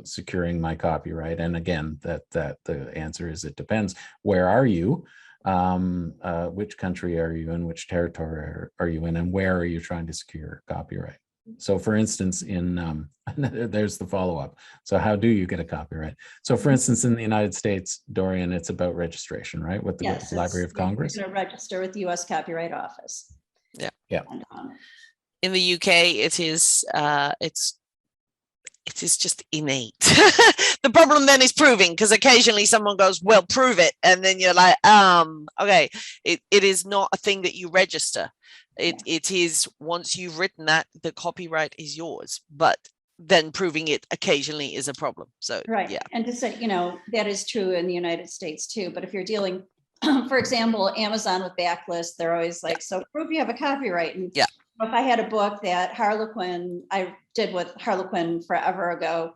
securing my copyright? And again, that the answer is it depends. Where are you? Which country are you in? Which territory are you in? And where are you trying to secure copyright? So for instance, in there's the follow-up. So how do you get a copyright? So for instance, in the United States, Dorian, it's about registration, right? With the Library of Congress. You're going to register with the U.S. Copyright Office. Yeah. Yeah. In the UK, it is just innate. The problem then is proving, because occasionally someone goes, well, prove it. And then you're like, okay, it is not a thing that you register. It is, once you've written that, the copyright is yours, but then proving it occasionally is a problem. So, yeah. And to say, you know, that is true in the United States too. But if you're dealing, for example, Amazon with backlist, they're always like, so prove you have a copyright. And if I had a book that Harlequin, I did with Harlequin forever ago,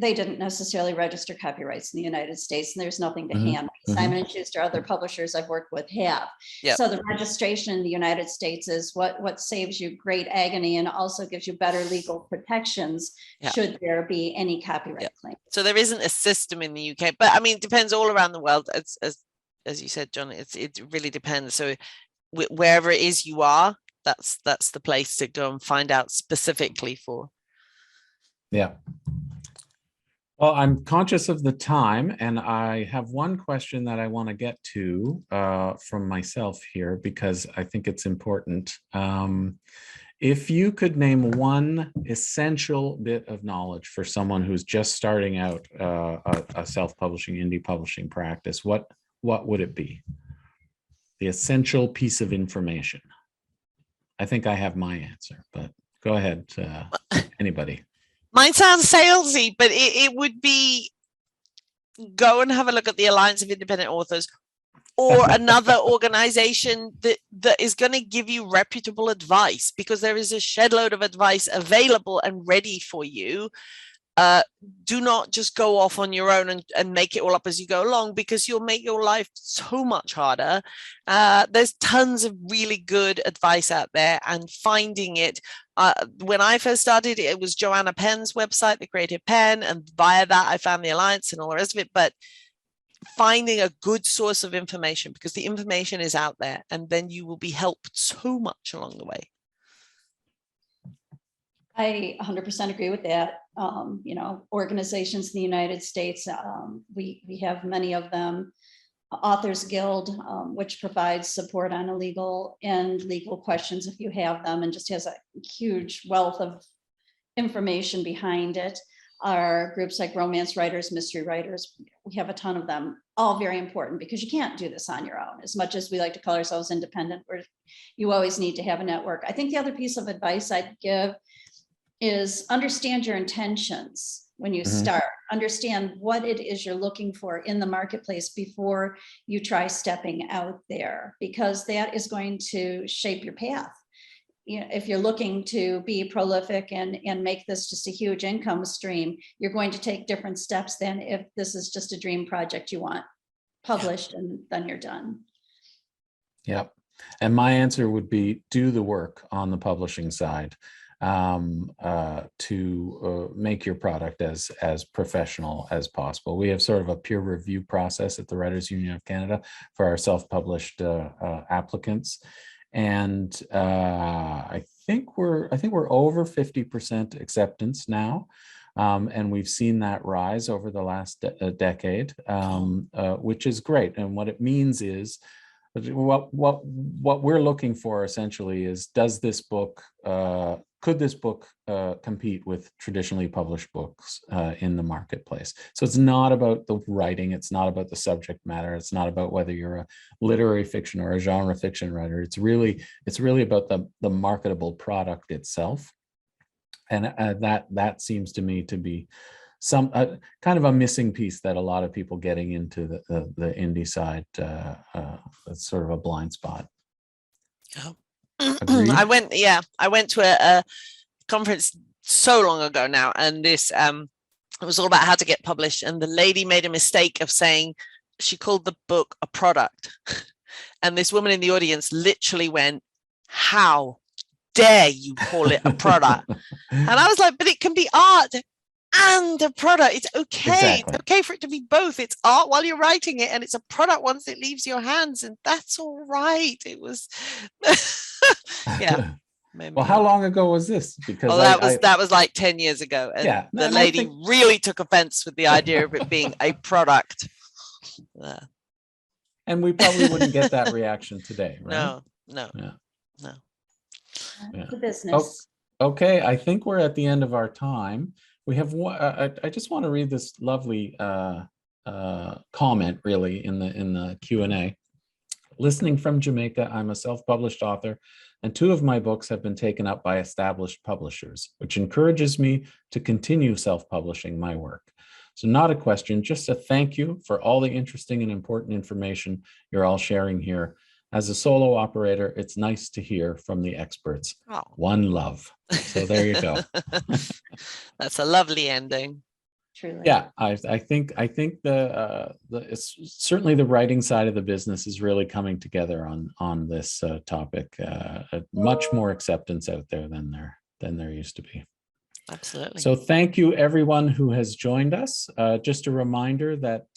they didn't necessarily register copyrights in the United States, and there's nothing to hand. Simon & Schuster, other publishers I've worked with have. So the registration in the United States is what saves you great agony and also gives you better legal protections should there be any copyright claim. So there isn't a system in the UK, but I mean, it depends all around the world. As you said, John, it really depends. So wherever it is you are, that's the place to go and find out specifically for. Yeah. Well, I'm conscious of the time, and I have one question that I want to get to from myself here, because I think it's important. If you could name one essential bit of knowledge for someone who's just starting out a self-publishing, indie publishing practice, what would it be? The essential piece of information. I think I have my answer, but go ahead, anybody. Mine sounds salesy, but it would be go and have a look at the Alliance of Independent Authors or another organization that is going to give you reputable advice, because there is a shed load of advice available and ready for you. Do not just go off on your own and make it all up as you go along, because you'll make your life so much harder. There's tons of really good advice out there, and finding it. When I first started, it was Joanna Penn's website, The Creative Pen, and via that I found the Alliance and all the rest of it. But finding a good source of information, because the information is out there, and then you will be helped so much along the way. I 100% agree with that. You know, organizations in the United States, we have many of them. Authors Guild, which provides support on illegal and legal questions if you have them, and just has a huge wealth of information behind it. Our groups like romance writers, mystery writers, we have a ton of them, all very important, because you can't do this on your own. As much as we like to call ourselves independent, you always need to have a network. I think the other piece of advice I'd give is understand your intentions. when you start. Understand what it is you're looking for in the marketplace before you try stepping out there, because that is going to shape your path. You know, if you're looking to be prolific and make this just a huge income stream, you're going to take different steps than if this is just a dream project you want published and then you're done. Yep. And my answer would be do the work on the publishing side to make your product as professional as possible. We have sort of a peer review process at the Writers Union of Canada for our self-published applicants. And I think we're over 50% acceptance now. And we've seen that rise over the last decade, which is great. And what it means is what we're looking for essentially is, does this book, could this book compete with traditionally published books in the marketplace? So it's not about the writing, it's not about the subject matter, it's not about whether you're a literary fiction or a genre fiction writer. It's really about the marketable product itself. And that seems to me to be some kind of a missing piece that a lot of people getting into the indie side, it's sort of a blind spot. Oh. Agreed? I went to a conference so long ago now, and this it was all about how to get published, and the lady made a mistake of saying she called the book a product, and this woman in the audience literally went, "How dare you call it a product?" And I was like, but it can be art and a product. It's okay. Exactly. It's okay for it to be both. It's art while you're writing it, and it's a product once it leaves your hands, and that's all right. It was yeah. Well, how long ago was this? Because that was like 10 years ago, and yeah, the lady really took offense with the idea of it being a product. And we probably wouldn't get that reaction today, right? No. The business. Okay, I think we're at the end of our time. We have one. I just want to read this lovely comment, really, in the Q&A. Listening from Jamaica, I'm a self-published author, and 2 of my books have been taken up by established publishers, which encourages me to continue self-publishing my work. So not a question, just a thank you for all the interesting and important information you're all sharing here. As a solo operator, it's nice to hear from the experts. Oh. One love. So there you go. That's a lovely ending. Truly. Yeah, I think it's certainly the writing side of the business is really coming together on this topic. Much more acceptance out there than there used to be. Absolutely. So thank you everyone who has joined us. Just a reminder that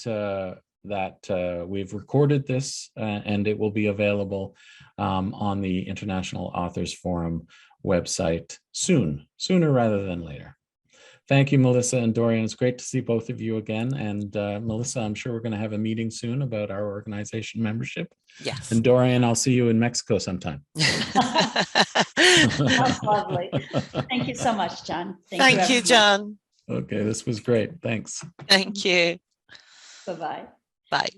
we've recorded this and it will be available on the International Authors Forum website sooner rather than later. Thank you, Melissa and Dorian. It's great to see both of you again. And Melissa, I'm sure we're going to have a meeting soon about our organization membership. Yes. And Dorian, I'll see you in Mexico sometime. That's lovely. Thank you so much, John. Thank you, John. Okay, this was great. Thanks. Thank you. Bye-bye. Bye.